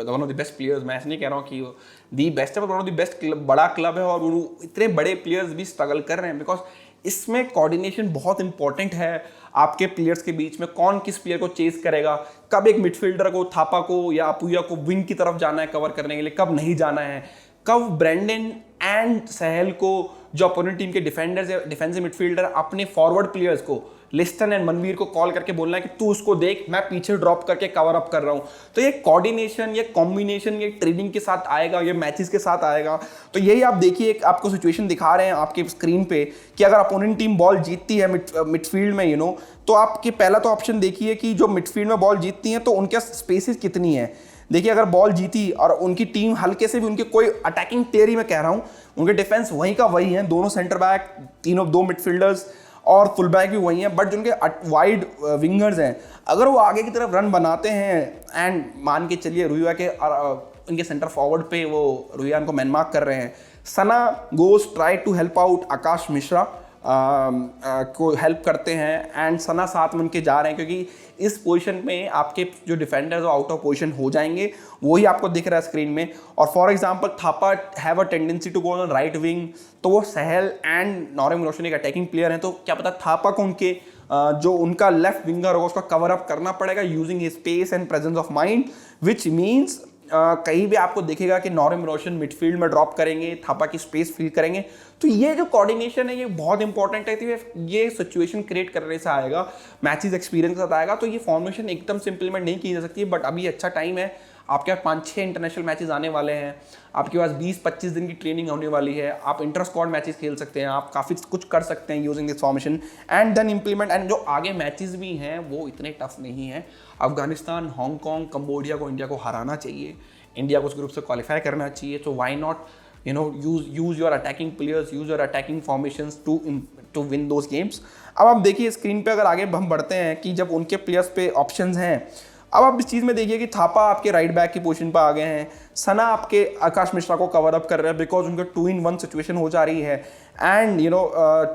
one of the best players. मैं ऐसे नहीं कह रहा हूँ कि दी बेस्ट है, वन ऑफ द बेस्ट, बड़ा क्लब है, और वो इतने बड़े प्लेयर्स भी स्ट्रगल कर रहे हैं बिकॉज इसमें कोऑर्डिनेशन बहुत इंपॉर्टेंट है आपके प्लेयर्स के बीच में। कौन किस प्लेयर को चेस करेगा, कब एक मिडफील्डर को, थापा को या अपूया को विंग की तरफ जाना है कवर करने के लिए, कब नहीं जाना है, कब ब्रेंडन एंड सहल को, जो अपोनेंट टीम के डिफेंडर्स या डिफेंसिव मिडफील्डर, अपने फॉरवर्ड प्लेयर्स को, लिस्टन एंड मनवीर को कॉल करके बोलना है कि तू उसको देख, मैं पीछे ड्रॉप करके कवर अप कर रहा हूं। तो ये कोऑर्डिनेशन, ये कॉम्बिनेशन, ये ट्रेनिंग के साथ आएगा, ये मैचेस के साथ आएगा। तो यही आप देखिए, आपको सिचुएशन दिखा रहे हैं आपके स्क्रीन पे कि अगर अपोनेंट टीम बॉल जीतती है मिडफील्ड में, तो आपके पहला तो ऑप्शन देखिए कि जो मिडफील्ड में बॉल जीतती हैं तो उनके स्पेसेस कितनी है। देखिए अगर बॉल जीती और उनकी टीम हल्के से भी, उनके कोई अटैकिंग प्लेयर ही मैं कह रहा हूँ, उनके डिफेंस वहीं का वही है, दोनों सेंटर बैक, 2 मिडफील्डर्स और फुल बैक भी वही हैं, बट जिनके वाइड विंगर्स हैं, अगर वो आगे की तरफ रन बनाते हैं एंड मान के चलिए रुया के उनके सेंटर फॉरवर्ड पे वो रुयान को मैनमार्क कर रहे हैं, सना गोस ट्राई टू हेल्प आउट आकाश मिश्रा को हेल्प करते हैं एंड सना साथ में उनके जा रहे हैं, क्योंकि इस पोजीशन में आपके जो डिफेंडर्स आउट ऑफ पोजीशन हो जाएंगे, वही आपको दिख रहा है स्क्रीन में। और for example Thapa have a tendency to go on right wing, तो वो सहल एंड नॉरिम रोशन एक अटैकिंग प्लेयर हैं, तो क्या पता थापा को उनके जो उनका लेफ्ट विंगर होगा उसका कवर अप करना पड़ेगा using his space and presence of mind, which means कहीं भी आपको दिखेगा कि नॉरिम रोशन मिडफील्ड में ड्रॉप करेंगे, थापा की स्पेस फिल करेंगे। तो ये जो कोऑर्डिनेशन है ये बहुत इंपॉर्टेंट है, तो ये सिचुएशन क्रिएट करने से आएगा, मैचेस एक्सपीरियंस के साथ आएगा। तो ये फॉर्मेशन एकदम से इंप्लीमेंट नहीं की जा सकती, बट अभी अच्छा टाइम है, आपके पास 5-6 इंटरनेशनल मैचेस आने वाले हैं, आपके पास 20-25 दिन की ट्रेनिंग होने वाली है, आप इंटर स्क्वाड मैचेस खेल सकते हैं, आप काफ़ी कुछ कर सकते हैं using this formation and then implement. And जो आगे मैचेस भी हैं वो इतने टफ नहीं हैं। अफगानिस्तान, हांगकॉन्ग, कंबोडिया को इंडिया को हराना चाहिए, इंडिया को उस ग्रुप से क्वालिफाई करना चाहिए। तो why not use your attacking players, use your attacking formations to win those games. अब आप देखिए स्क्रीन पे, अगर आगे हम बढ़ते हैं कि जब उनके प्लेयर्स पे ऑप्शंस हैं, अब आप इस चीज़ में देखिए कि थापा आपके राइट बैक की पोजीशन पर आ गए हैं, सना आपके आकाश मिश्रा को कवर अप कर रहे हैं बिकॉज उनके 2-in-1 सिचुएशन हो जा रही है, एंड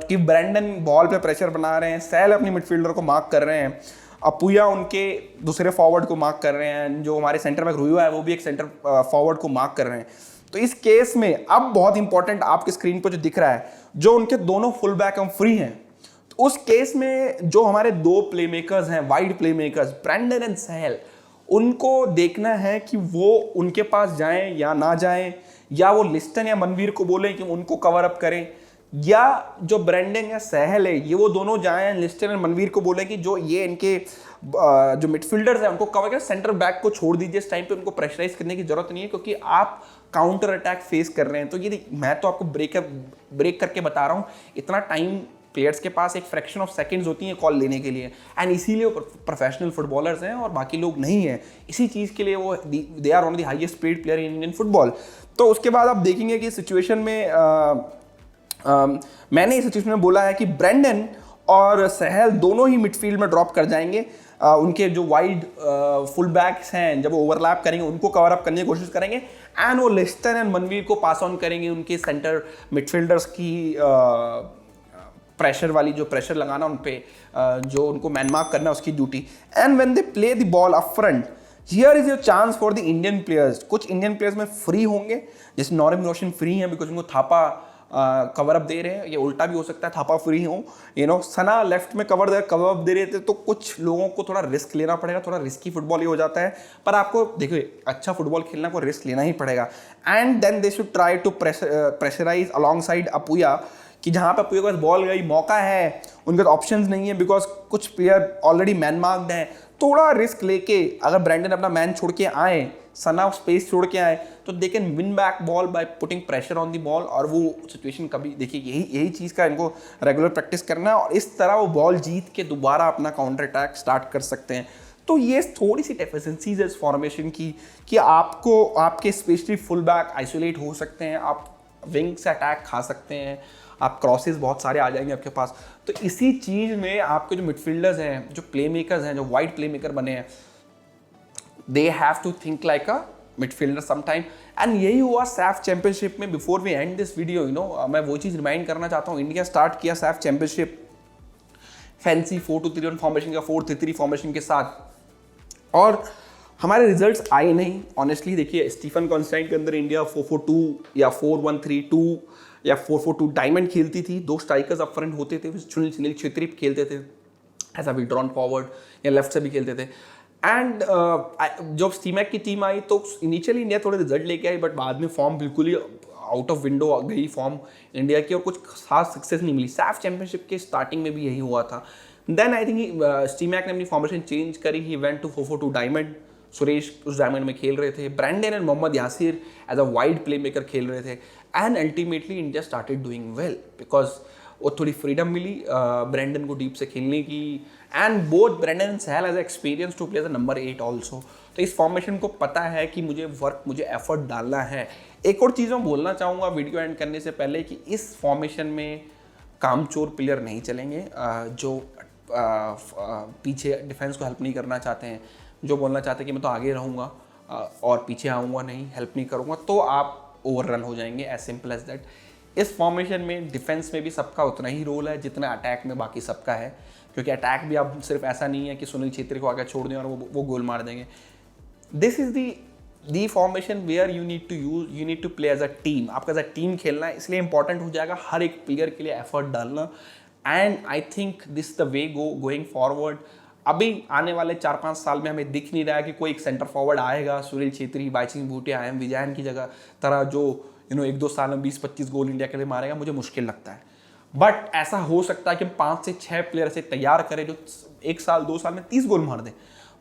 कि ब्रेंडन बॉल पे प्रेशर बना रहे हैं, सहल अपनी मिडफील्डर को मार्क कर रहे हैं, अपूया उनके दूसरे फॉरवर्ड को मार्क कर रहे हैं, जो हमारे सेंटर बैक रुया है वो भी एक सेंटर फॉरवर्ड को मार्क कर रहे हैं। तो इस केस में अब बहुत इंपॉर्टेंट आपके स्क्रीन पर जो दिख रहा है, जो उनके दोनों फुल बैक हम फ्री हैं, उस केस में जो हमारे दो प्लेमेकर्स हैं, वाइड प्लेमेकर्स, ब्रैंडन एंड सहल, उनको देखना है कि वो उनके पास जाएं या ना जाएं, या वो लिस्टन या मनवीर को बोलें कि उनको कवर अप करें, या जो ब्रैंडन या सहल है ये वो दोनों जाएं, लिस्टन और मनवीर को बोलें कि जो ये इनके जो मिडफील्डर्स हैं उनको कवर करें, सेंटर बैक को छोड़ दीजिए, इस टाइम पे उनको प्रेशराइज करने की जरूरत नहीं है क्योंकि आप काउंटर अटैक फेस कर रहे हैं। तो ये मैं तो आपको ब्रेक करके बता रहा हूँ, इतना टाइम प्लेयर्स के पास एक फ्रैक्शन ऑफ सेकंड्स होती है कॉल लेने के लिए, एंड इसीलिए वो प्रोफेशनल फुटबॉलर्स हैं और बाकी लोग नहीं हैं। इसी चीज़ के लिए वो they are one of the highest paid player in Indian football. तो उसके बाद आप देखेंगे कि सिचुएशन में मैंने इस सिचुएशन में बोला है कि ब्रैंडन और सहल दोनों ही मिडफील्ड में ड्रॉप कर जाएंगे। उनके जो वाइड फुल बैक्स हैं जब वो ओवरलैप करेंगे उनको कवर अप करने की कोशिश करेंगे, एंड वो लिस्टन एंड मनवीर को पास ऑन करेंगे उनके सेंटर मिडफील्डर्स की प्रेशर वाली, जो प्रेशर लगाना उन पे, जो उनको मैन मार्क करना उसकी duty. And when they play the ball up front, here is your chance for the Indian players. कुछ इंडियन प्लेयर्स में फ्री होंगे, जैसे नॉरिम रोशन फ्री हैं बिकॉज उनको थापा कवर अप दे रहे हैं, ये उल्टा भी हो सकता है, थापा फ्री हो, सना लेफ्ट में कवर अप दे रहे थे। तो कुछ लोगों को थोड़ा रिस्क लेना पड़ेगा, थोड़ा रिस्की फुटबॉल ही हो जाता है, पर आपको देखिए अच्छा फुटबॉल खेलना को रिस्क लेना ही पड़ेगा। And then they should try to pressurise alongside Apuia, कि जहाँ पे अपुया के पास बॉल गई, मौका है, उनके पास ऑप्शंस नहीं है बिकॉज कुछ प्लेयर ऑलरेडी मैन मार्क्ड हैं। थोड़ा रिस्क लेके अगर ब्रैंडन अपना मैन छोड़ के आए, सना स्पेस छोड़ के आए, तो they can win back ball by putting pressure on the ball. और वो सिचुएशन कभी देखिए, यही चीज़ का इनको रेगुलर प्रैक्टिस करना है और इस तरह वो बॉल जीत के दोबारा अपना काउंटर अटैक स्टार्ट कर सकते हैं। तो ये थोड़ी सी डेफिशिएंसीज है इस फॉर्मेशन की कि आपको आपके स्पेशली फुल बैक आइसोलेट हो सकते हैं, आप विंग से अटैक खा सकते हैं, आप क्रॉसेस बहुत सारे आ जाएंगे आपके पास। तो इसी चीज़ में आपके जो मिडफील्डर्स हैं, जो प्ले मेकर्स हैं, जो वाइड प्ले मेकर बने हैं, they have to think like a midfielder sometime. And यही हुआ सैफ चैंपियनशिप में। Before we end this video, मैं वो चीज़ रिमाइंड करना चाहता हूँ, इंडिया स्टार्ट किया सैफ चैंपियनशिप फैंसी 4-2-3-1 फॉर्मेशन का 4-3-3 फॉर्मेशन के साथ, और हमारे रिजल्ट्स आए नहीं ऑनेस्टली। देखिए स्टीफन कॉन्स्टेंट के अंदर इंडिया 4-4-2 या 4-1-3-2 या 4-4-2 डायमंड खेलती थी, दो स्ट्राइकर्स अप फ्रंट होते थे, सुनील छेत्री खेलते थे ऐसा विड्रॉन फॉरवर्ड, या लेफ्ट से भी खेलते थे। एंड जब स्टीमैक की टीम आई तो इनिशियली इंडिया थोड़े रिजल्ट लेके आई, बट बाद में फॉर्म बिल्कुल ही आउट ऑफ विंडो गई फॉर्म इंडिया की और कुछ खास सक्सेस नहीं मिली। सैफ चैंपियनशिप के स्टार्टिंग में भी यही हुआ था। देन आई थिंक स्टीमैक ने अपनी फॉर्मेशन चेंज करी, he went to 4-4-2 diamond, Suresh उस डायमंड में खेल रहे थे, Brandon and Mohammad Yasir as a wide playmaker खेल रहे थे, and ultimately India started doing well because वो थोड़ी फ्रीडम मिली ब्रैंडन को डीप से खेलने की, and both Brandon and Sahal as experience to play as number 8 also. तो इस फॉर्मेशन को पता है कि मुझे एफर्ट डालना है। एक और चीज़ मैं बोलना चाहूँगा वीडियो एंड करने से पहले कि इस फॉर्मेशन में कामचोर प्लेयर नहीं चलेंगे, जो पीछे डिफेंस को हेल्प नहीं करना चाहते हैं, जो बोलना चाहते हैं कि मैं तो आगे रहूँगा और पीछे आऊँगा नहीं, हेल्प नहीं करूँगा, तो आप ओवर रन हो जाएंगे, एज सिंपल एज दैट। इस फॉर्मेशन में डिफेंस में भी सबका उतना ही रोल है जितना अटैक में बाकी सबका है, क्योंकि अटैक भी आप सिर्फ ऐसा नहीं है कि सुनील छेत्री को आगे छोड़ दें और वो गोल मार देंगे। This is the formation where you need to play as a team. आपका एज अ टीम खेलना है, इसलिए इंपॉर्टेंट हो जाएगा हर एक प्लेयर के लिए एफर्ट डालना, and I think this the way going forward. अभी आने वाले 4-5 साल में हमें दिख नहीं रहा है कि कोई एक सेंटर फॉरवर्ड आएगा, सुनील छेत्री, बाईचुंग भूटिया, आई एम विजयन की जगह तरह, जो 1-2 साल में 20-25 गोल इंडिया के लिए मारेगा, मुझे मुश्किल लगता है। बट ऐसा हो सकता है कि 5 से 6 प्लेयर ऐसे तैयार करें जो 1 साल 2 साल में 30 गोल मार दें।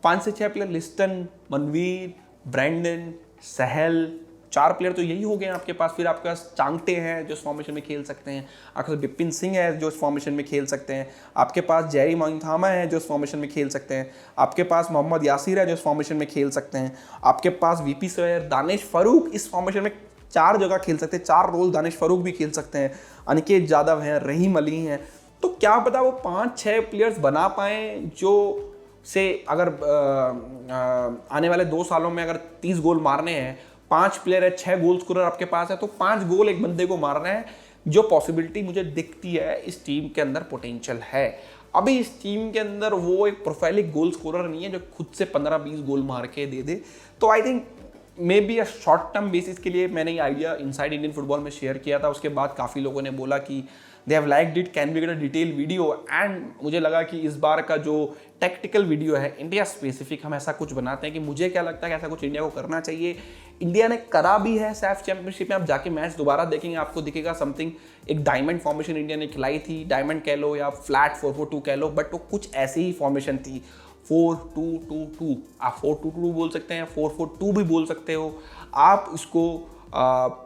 5 से 6 प्लेयर, लिस्टन, मनवीर, ब्रैंडन, सहल, 4 प्लेयर तो यही हो गए हैं आपके पास। फिर आपके पास चांगटे हैं जो इस फॉर्मेशन में खेल सकते हैं, आपके पास बिपिन सिंह है जो इस फॉर्मेशन में खेल सकते हैं, आपके पास जेरी मांगथामा है जो इस फॉर्मेशन में खेल सकते हैं, आपके पास मोहम्मद यासिर है जो इस फॉर्मेशन में खेल सकते हैं, आपके पास वीपी सैयद, दानिश फरूक इस फॉर्मेशन में 4 जगह खेल सकते हैं, 4 रोल दानिश फरूक भी खेल सकते हैं, अनिकेत यादव हैं, रहीम अली हैं। तो क्या पता वो 5-6 प्लेयर्स बना पाएँ जो से अगर आने वाले 2 सालों में अगर 30 गोल मारने हैं, 5 प्लेयर है, 6 गोल स्कोरर आपके पास है, तो 5 गोल एक बंदे को मारना है, जो पॉसिबिलिटी मुझे दिखती है इस टीम के अंदर पोटेंशियल है। अभी इस टीम के अंदर वो एक प्रोफाइलिक गोल स्कोरर नहीं है जो खुद से 15-20 गोल मार के दे दे। तो I think maybe a short term basis के लिए मैंने ये आइडिया इनसाइड इंडियन फुटबॉल में शेयर किया था। उसके बाद काफ़ी लोगों ने बोला कि they have liked it, can we get a detail video. And मुझे लगा कि इस बार का जो टेक्टिकल वीडियो है इंडिया स्पेसिफिक, हम ऐसा कुछ बनाते हैं कि मुझे क्या लगता है कि ऐसा कुछ इंडिया को करना चाहिए। इंडिया ने करा भी है सैफ चैंपियनशिप में। आप जाके मैच दोबारा देखेंगे आपको दिखेगा समथिंग, एक डायमंड फॉर्मेशन इंडिया ने खिलाई थी, डायमंड कह लो या फ्लैट 4-4-2 कह लो, बट वो कुछ ऐसी ही फॉर्मेशन थी 4-2-2-2। आप 4-2-2 बोल सकते हैं, 4-4-2 भी बोल सकते हो आप, इसको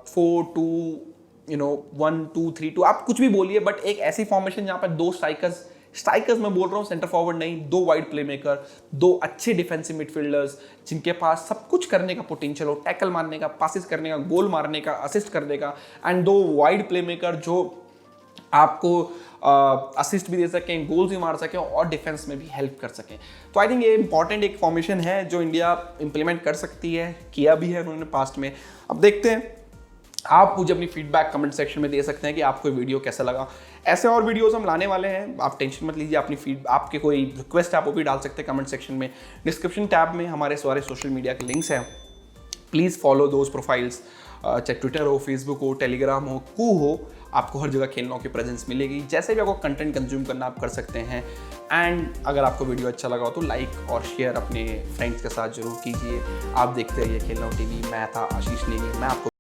4-2-1-2-3-2 आप कुछ भी बोलिए, बट एक ऐसी फॉर्मेशन जहाँ पर दो स्ट्राइकर्स मैं बोल रहा हूँ, सेंटर फॉरवर्ड नहीं, दो वाइड प्लेमेकर, दो अच्छे डिफेंसिव मिडफील्डर्स जिनके पास सब कुछ करने का पोटेंशियल हो, टैकल मारने का, पासिस करने का, गोल मारने का, असिस्ट करने का, एंड दो वाइड प्लेमेकर जो आपको असिस्ट भी दे सकें, गोल्स भी मार सकें और डिफेंस में भी हेल्प कर सकें। तो आई थिंक ये इंपॉर्टेंट एक फॉर्मेशन है जो इंडिया इंप्लीमेंट कर सकती है, किया भी है उन्होंने पास्ट में। अब देखते हैं, आप मुझे अपनी फीडबैक कमेंट सेक्शन में दे सकते हैं कि आपको वीडियो कैसा लगा। ऐसे और वीडियोस हम लाने वाले हैं, आप टेंशन मत लीजिए। अपनी आपके कोई रिक्वेस्ट आप वो भी डाल सकते हैं कमेंट सेक्शन में। डिस्क्रिप्शन टैब में हमारे सारे सोशल मीडिया के लिंक्स हैं, प्लीज़ फॉलो दोज प्रोफाइल्स, चाहे ट्विटर हो, फेसबुक हो, टेलीग्राम हो, हो, आपको हर जगह खेलनों की प्रेजेंस मिलेगी। जैसे भी आपको कंटेंट कंज्यूम करना आप कर सकते हैं। एंड अगर आपको वीडियो अच्छा लगा हो तो लाइक और शेयर अपने फ्रेंड्स के साथ जरूर कीजिए। आप देखते रहिए खेलनों टीवी। मैं था आशीष नेगी, मैं आपको